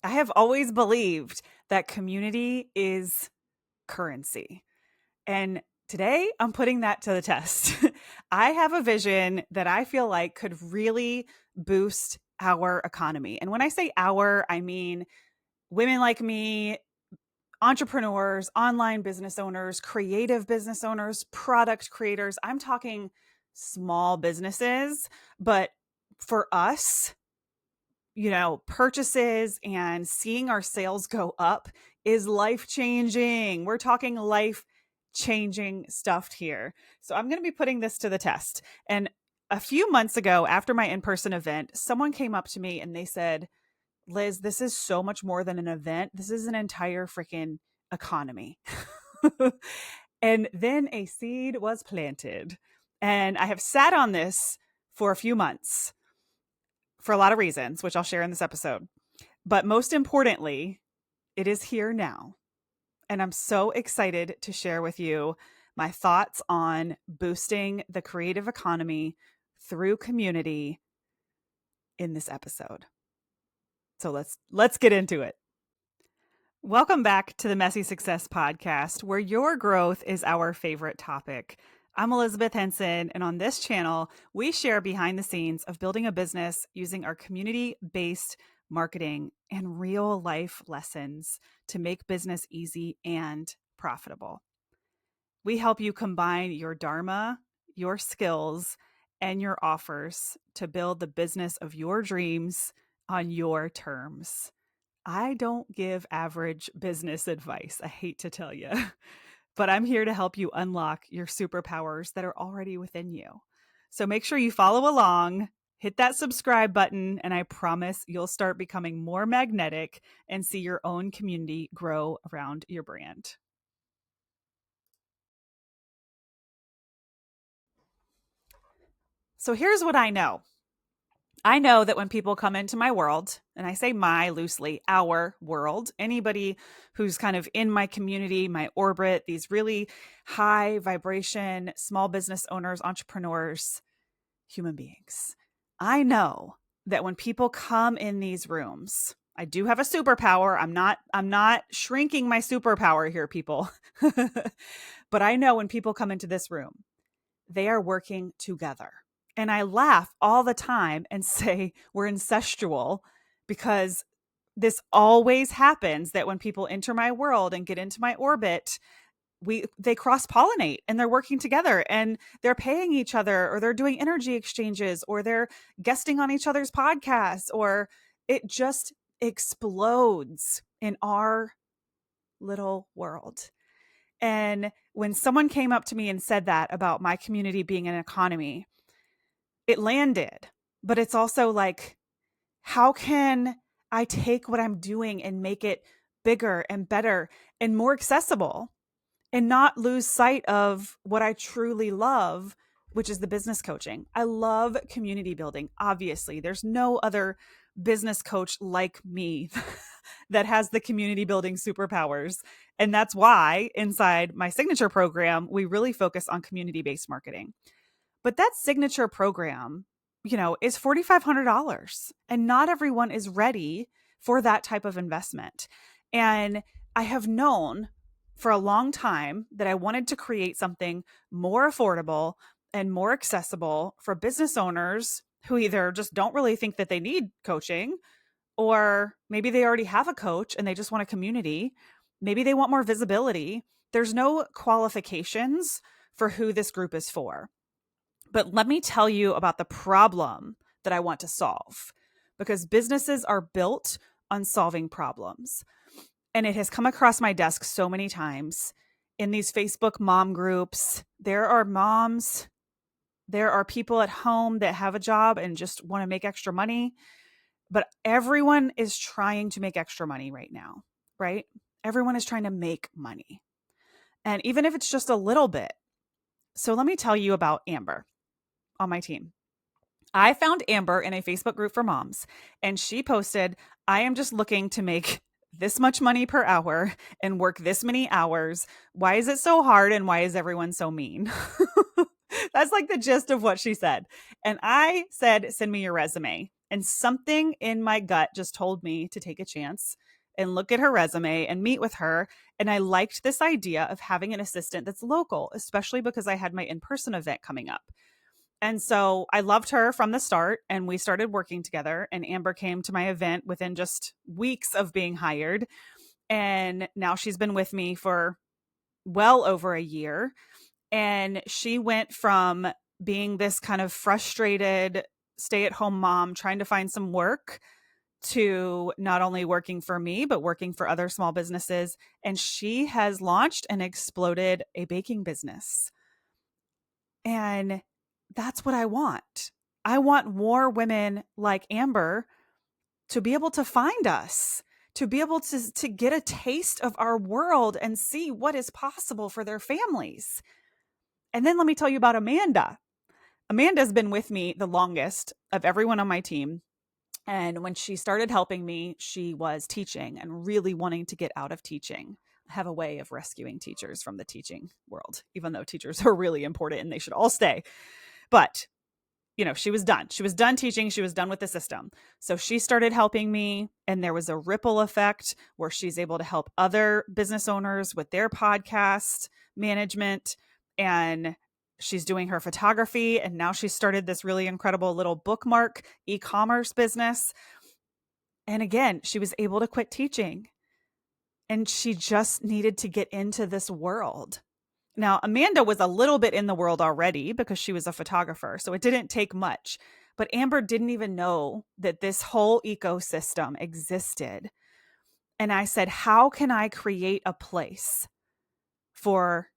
I have always believed that community is currency. And today I'm putting that to the test. I have a vision that I feel like could really boost our economy. And when I say our, I mean women like me, entrepreneurs, online business owners, creative business owners, product creators. I'm talking small businesses, but for us, purchases and seeing our sales go up is life changing. We're talking life changing stuff here. So I'm going to be putting this to the test. And a few months ago, after my in person event, someone came up to me and they said, Liz, this is so much more than an event. This is an entire freaking economy. And then a seed was planted. And I have sat on this for a few months for a lot of reasons, which I'll share in this episode. But most importantly, it is here now. And I'm so excited to share with you my thoughts on boosting the creative economy through community in this episode. So let's get into it. Welcome back to the Messy Success Podcast, where your growth is our favorite topic. I'm Elizabeth Henson, and on this channel, we share behind the scenes of building a business using our community-based marketing and real-life lessons to make business easy and profitable. We help you combine your dharma, your skills, and your offers to build the business of your dreams on your terms. I don't give average business advice. I hate to tell you, but I'm here to help you unlock your superpowers that are already within you. So make sure you follow along, hit that subscribe button, and I promise you'll start becoming more magnetic and see your own community grow around your brand. So here's what I know. I know that when people come into my world, and I say my loosely, our world, anybody who's kind of in my community, my orbit, these really high vibration, small business owners, entrepreneurs, human beings. I know that when people come in these rooms, I do have a superpower. I'm not shrinking my superpower here, people. But I know when people come into this room, they are working together. And I laugh all the time and say we're incestual because this always happens that when people enter my world and get into my orbit, they cross-pollinate and they're working together and they're paying each other, or they're doing energy exchanges, or they're guesting on each other's podcasts, or it just explodes in our little world. And when someone came up to me and said that about my community being an economy, it landed. But it's also like, how can I take what I'm doing and make it bigger and better and more accessible and not lose sight of what I truly love, which is the business coaching? I love community building. Obviously, there's no other business coach like me that has the community building superpowers. And that's why inside my signature program, we really focus on community-based marketing. But that signature program, is $4,500, and not everyone is ready for that type of investment. And I have known for a long time that I wanted to create something more affordable and more accessible for business owners who either just don't really think that they need coaching, or maybe they already have a coach and they just want a community. Maybe they want more visibility. There's no qualifications for who this group is for. But let me tell you about the problem that I want to solve, because businesses are built on solving problems. And it has come across my desk so many times in these Facebook mom groups. There are moms, there are people at home that have a job and just want to make extra money. But everyone is trying to make extra money right now, right? Everyone is trying to make money. And even if it's just a little bit. So let me tell you about Amber on my team. I found Amber in a Facebook group for moms, and she posted, I am just looking to make this much money per hour and work this many hours. Why is it so hard, and why is everyone so mean? That's like the gist of what she said. And I said, send me your resume. And something in my gut just told me to take a chance and look at her resume and meet with her. And I liked this idea of having an assistant that's local, especially because I had my in-person event coming up. And so I loved her from the start, and we started working together. And Amber came to my event within just weeks of being hired. And now she's been with me for well over a year. And she went from being this kind of frustrated stay-at-home mom trying to find some work to not only working for me, but working for other small businesses. And she has launched and exploded a baking business. And that's what I want. I want more women like Amber to be able to find us, to be able to get a taste of our world and see what is possible for their families. And then let me tell you about Amanda. Amanda's been with me the longest of everyone on my team. And when she started helping me, she was teaching and really wanting to get out of teaching. I have a way of rescuing teachers from the teaching world, even though teachers are really important and they should all stay. But, you know, she was done. She was done teaching. She was done with the system. So she started helping me, and there was a ripple effect where she's able to help other business owners with their podcast management. And she's doing her photography. And now she started this really incredible little bookmark e-commerce business. And again, she was able to quit teaching, and she just needed to get into this world. Now, Amanda was a little bit in the world already because she was a photographer, so it didn't take much. But Amber didn't even know that this whole ecosystem existed. And I said, how can I create a place for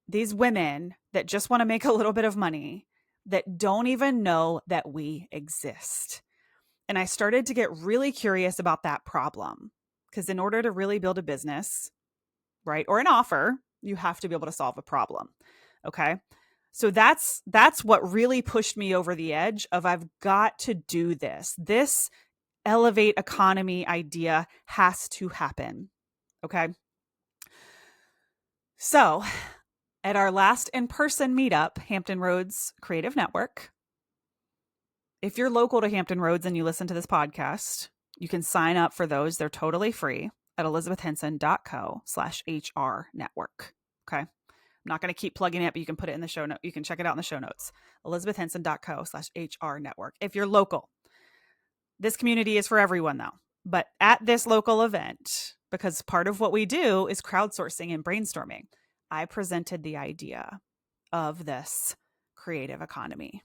these women that just want to make a little bit of money, that don't even know that we exist? And I started to get really curious about that problem, because in order to really build a business, right, or an offer, you have to be able to solve a problem. Okay. So that's what really pushed me over the edge of, I've got to do this. This elevate economy idea has to happen. Okay. So at our last in-person meetup, Hampton Roads Creative Network, if you're local to Hampton Roads and you listen to this podcast, you can sign up for those. They're totally free at elizabethhenson.co/HR network. Okay. I'm not going to keep plugging it, but you can put it in the show note. You can check it out in the show notes. elizabethhenson.co/HR network. If you're local, this community is for everyone though. But at this local event, because part of what we do is crowdsourcing and brainstorming, I presented the idea of this creative economy.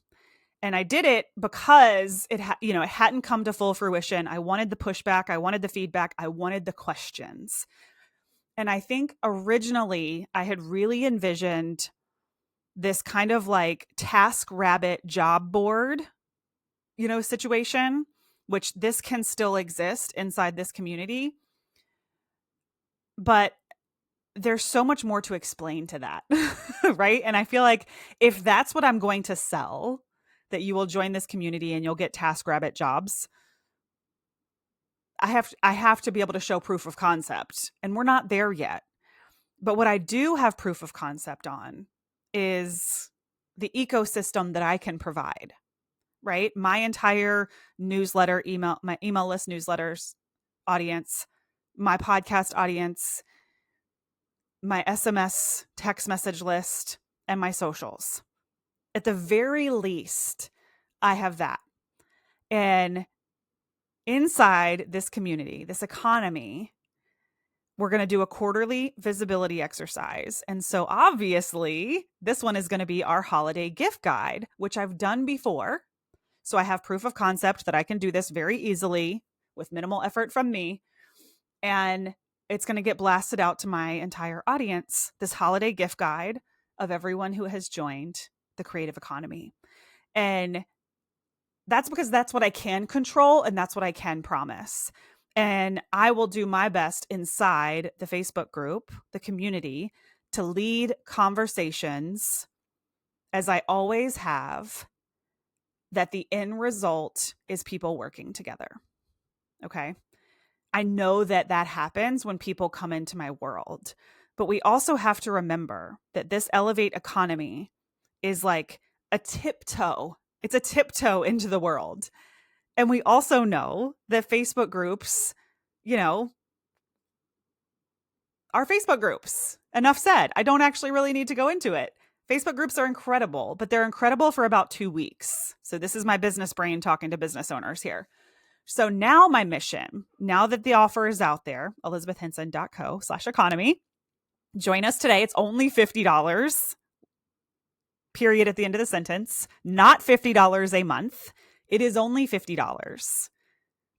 And I did it because it hadn't come to full fruition. I wanted the pushback. I wanted the feedback. I wanted the questions. And I think originally I had really envisioned this kind of like TaskRabbit job board, situation, which this can still exist inside this community. But there's so much more to explain to that, right? And I feel like if that's what I'm going to sell, that you will join this community and you'll get TaskRabbit jobs, I have to be able to show proof of concept, and we're not there yet. But what I do have proof of concept on is the ecosystem that I can provide, right? My entire newsletter, my email list newsletters audience, my podcast audience, my SMS text message list, and my socials. At the very least, I have that. And inside this community, this economy, we're going to do a quarterly visibility exercise. And so obviously, this one is going to be our holiday gift guide, which I've done before. So I have proof of concept that I can do this very easily with minimal effort from me. And it's going to get blasted out to my entire audience, this holiday gift guide of everyone who has joined the creative economy. And that's because that's what I can control and that's what I can promise. And I will do my best inside the Facebook group, the community, to lead conversations, as I always have, that the end result is people working together. Okay. I know that happens when people come into my world, but we also have to remember that this elevate economy is like a tiptoe. It's a tiptoe into the world. And we also know that Facebook groups, you know, are Facebook groups. Enough said. I don't actually really need to go into it. Facebook groups are incredible, but they're incredible for about 2 weeks. So this is my business brain talking to business owners here. So now my mission, now that the offer is out there, elizabethhenson.co/economy, join us today. It's only $50, period, at the end of the sentence, not $50 a month. It is only $50,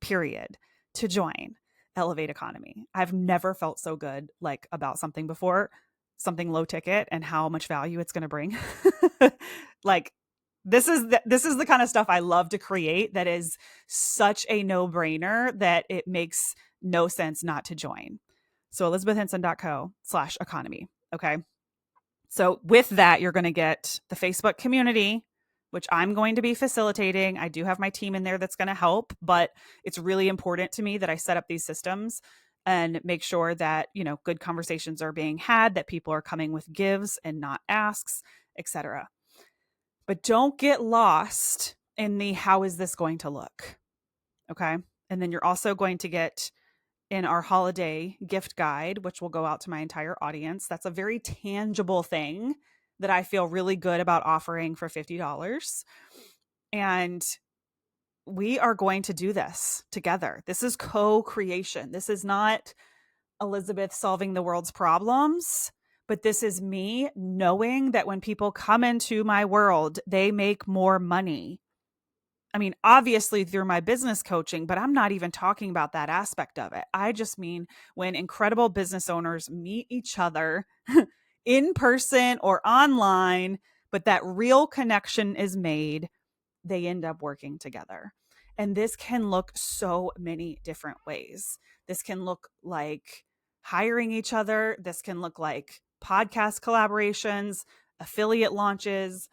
period, to join Elevate Economy. I've never felt so good like about something before, something low ticket, and how much value it's going to bring. Like, this is the kind of stuff I love to create that is such a no-brainer that it makes no sense not to join. So elizabethhenson.co/economy. Okay. So with that, you're going to get the Facebook community, which I'm going to be facilitating. I do have my team in there that's going to help, but it's really important to me that I set up these systems and make sure that, you know, good conversations are being had, that people are coming with gives and not asks, etc. But don't get lost in the how is this going to look? Okay. And then you're also going to get in our holiday gift guide, which will go out to my entire audience. That's a very tangible thing that I feel really good about offering for $50. And we are going to do this together. This is co-creation. This is not Elizabeth solving the world's problems, but this is me knowing that when people come into my world, they make more money. I mean, obviously through my business coaching, but I'm not even talking about that aspect of it. I just mean when incredible business owners meet each other in person or online, but that real connection is made, they end up working together. And this can look so many different ways. This can look like hiring each other. This can look like podcast collaborations, affiliate launches.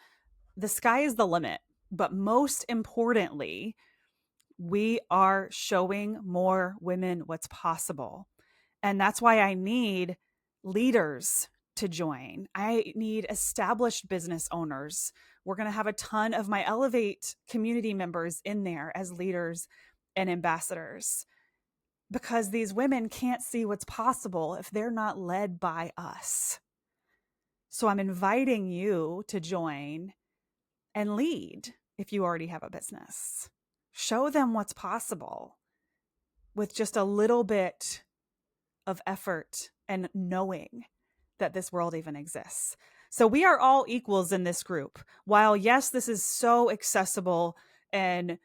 The sky is the limit. But most importantly, we are showing more women what's possible. And that's why I need leaders to join. I need established business owners. We're going to have a ton of my Elevate community members in there as leaders and ambassadors, because these women can't see what's possible if they're not led by us. So I'm inviting you to join and lead. If you already have a business, show them what's possible with just a little bit of effort and knowing that this world even exists. So we are all equals in this group. While yes, this is so accessible, and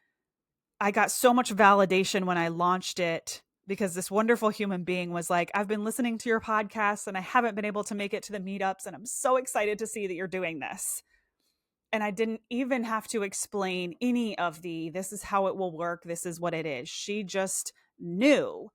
I got so much validation when I launched it, because this wonderful human being was like, I've been listening to your podcast and I haven't been able to make it to the meetups, and I'm so excited to see that you're doing this. And I didn't even have to explain any of this is how it will work. This is what it is. She just knew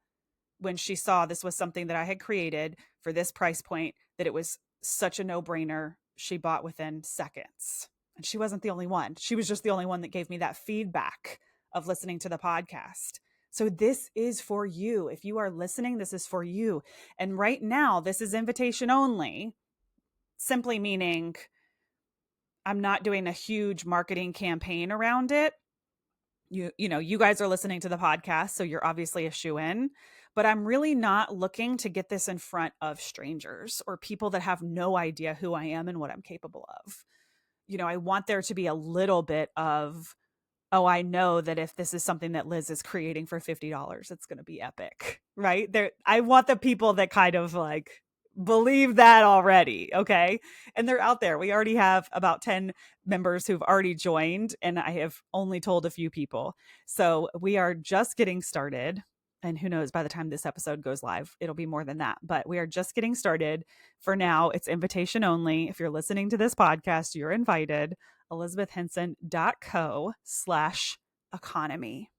when she saw this was something that I had created for this price point, that it was such a no-brainer. She bought within seconds. And she wasn't the only one. She was just the only one that gave me that feedback of listening to the podcast. So this is for you. If you are listening, this is for you. And right now, this is invitation only, simply meaning I'm not doing a huge marketing campaign around it. You know, you guys are listening to the podcast, so you're obviously a shoo-in, but I'm really not looking to get this in front of strangers or people that have no idea who I am and what I'm capable of. You know, I want there to be a little bit of, oh, I know that if this is something that Liz is creating for $50, it's going to be epic, right? I want the people that kind of like believe that already. Okay. And they're out there. We already have about 10 members who've already joined, and I have only told a few people. So we are just getting started. And who knows, by the time this episode goes live, it'll be more than that. But we are just getting started. For now, it's invitation only. If you're listening to this podcast, you're invited. elizabethhenson.co/economy.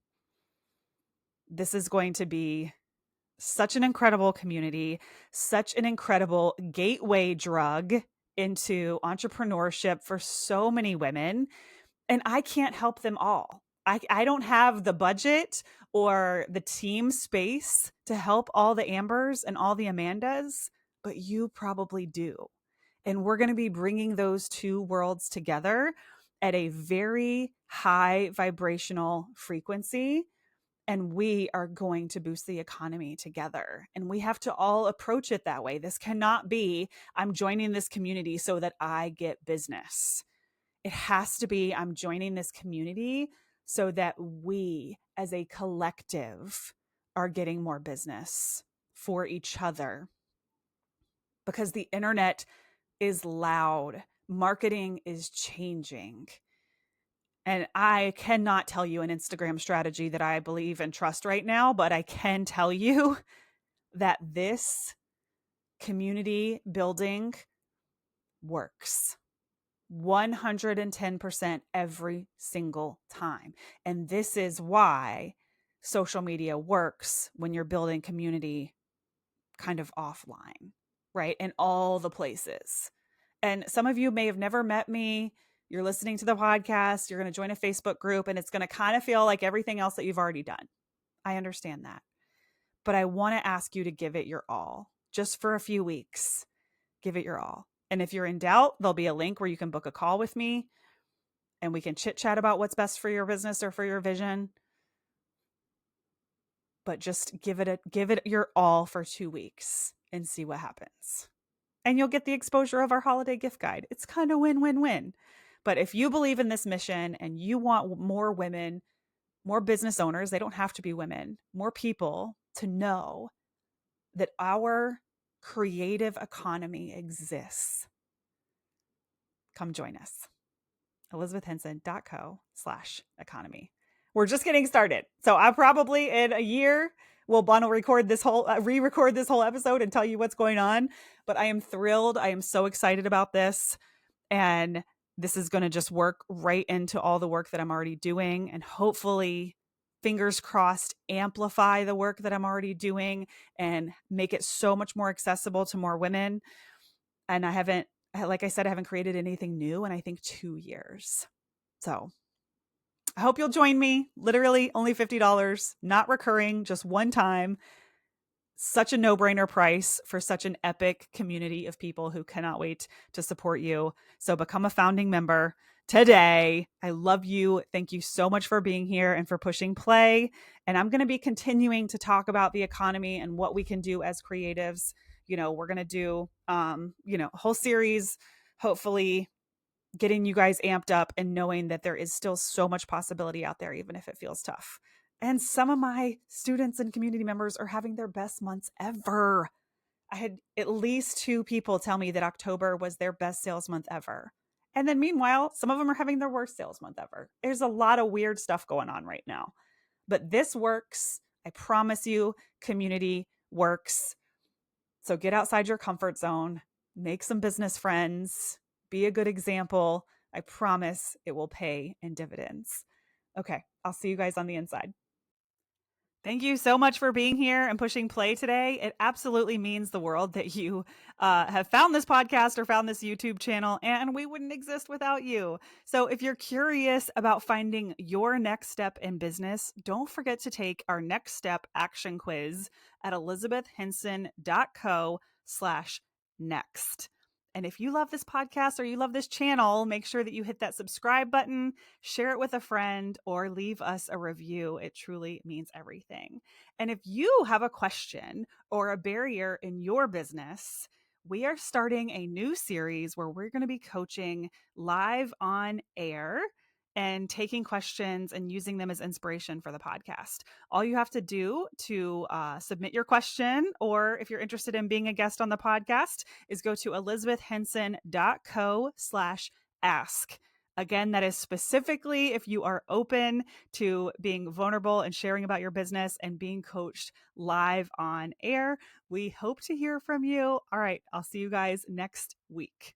This is going to be such an incredible community, such an incredible gateway drug into entrepreneurship for so many women. And I can't help them all. I don't have the budget or the team space to help all the Ambers and all the Amandas, but you probably do. And we're going to be bringing those two worlds together at a very high vibrational frequency, and we are going to boost the economy together. And we have to all approach it that way. This cannot be, I'm joining this community so that I get business. It has to be, I'm joining this community so that we as a collective are getting more business for each other. Because the internet is loud, marketing is changing. And I cannot tell you an Instagram strategy that I believe and trust right now, but I can tell you that this community building works 110% every single time. And this is why social media works when you're building community kind of offline, right? In all the places. And some of you may have never met me. You're listening to the podcast, you're going to join a Facebook group, and it's going to kind of feel like everything else that you've already done. I understand that. But I want to ask you to give it your all, just for a few weeks. Give it your all. And if you're in doubt, there'll be a link where you can book a call with me and we can chit chat about what's best for your business or for your vision. But just give it your all for 2 weeks and see what happens. And you'll get the exposure of our holiday gift guide. It's kind of win-win-win. But if you believe in this mission and you want more women, more business owners, they don't have to be women, more people to know that our creative economy exists, come join us. elizabethhenson.co/economy. We're just getting started. So I probably in a year will want to re-record this whole episode and tell you what's going on. But I am thrilled. I am so excited about this. And this is going to just work right into all the work that I'm already doing. And hopefully, fingers crossed, amplify the work that I'm already doing and make it so much more accessible to more women. And like I said, I haven't created anything new in, I think, 2 years. So I hope you'll join me. Literally only $50, not recurring, just one time. Such a no-brainer price for such an epic community of people who cannot wait to support you. So become a founding member today. I love you. Thank you so much for being here and for pushing play. And I'm going to be continuing to talk about the economy and what we can do as creatives. We're going to do, a whole series, hopefully getting you guys amped up and knowing that there is still so much possibility out there, even if it feels tough. And some of my students and community members are having their best months ever. I had at least 2 people tell me that October was their best sales month ever. And then meanwhile, some of them are having their worst sales month ever. There's a lot of weird stuff going on right now. But this works. I promise you, community works. So get outside your comfort zone, make some business friends, be a good example. I promise it will pay in dividends. Okay, I'll see you guys on the inside. Thank you so much for being here and pushing play today. It absolutely means the world that you have found this podcast or found this YouTube channel, and we wouldn't exist without you. So if you're curious about finding your next step in business, don't forget to take our next step action quiz at elizabethhenson.co/next. And if you love this podcast or you love this channel, make sure that you hit that subscribe button, share it with a friend, or leave us a review. It truly means everything. And if you have a question or a barrier in your business, we are starting a new series where we're going to be coaching live on air and taking questions and using them as inspiration for the podcast. All you have to do to submit your question, or if you're interested in being a guest on the podcast, is go to elizabethhenson.co/ask. Again, that is specifically if you are open to being vulnerable and sharing about your business and being coached live on air. We hope to hear from you. All right, I'll see you guys next week.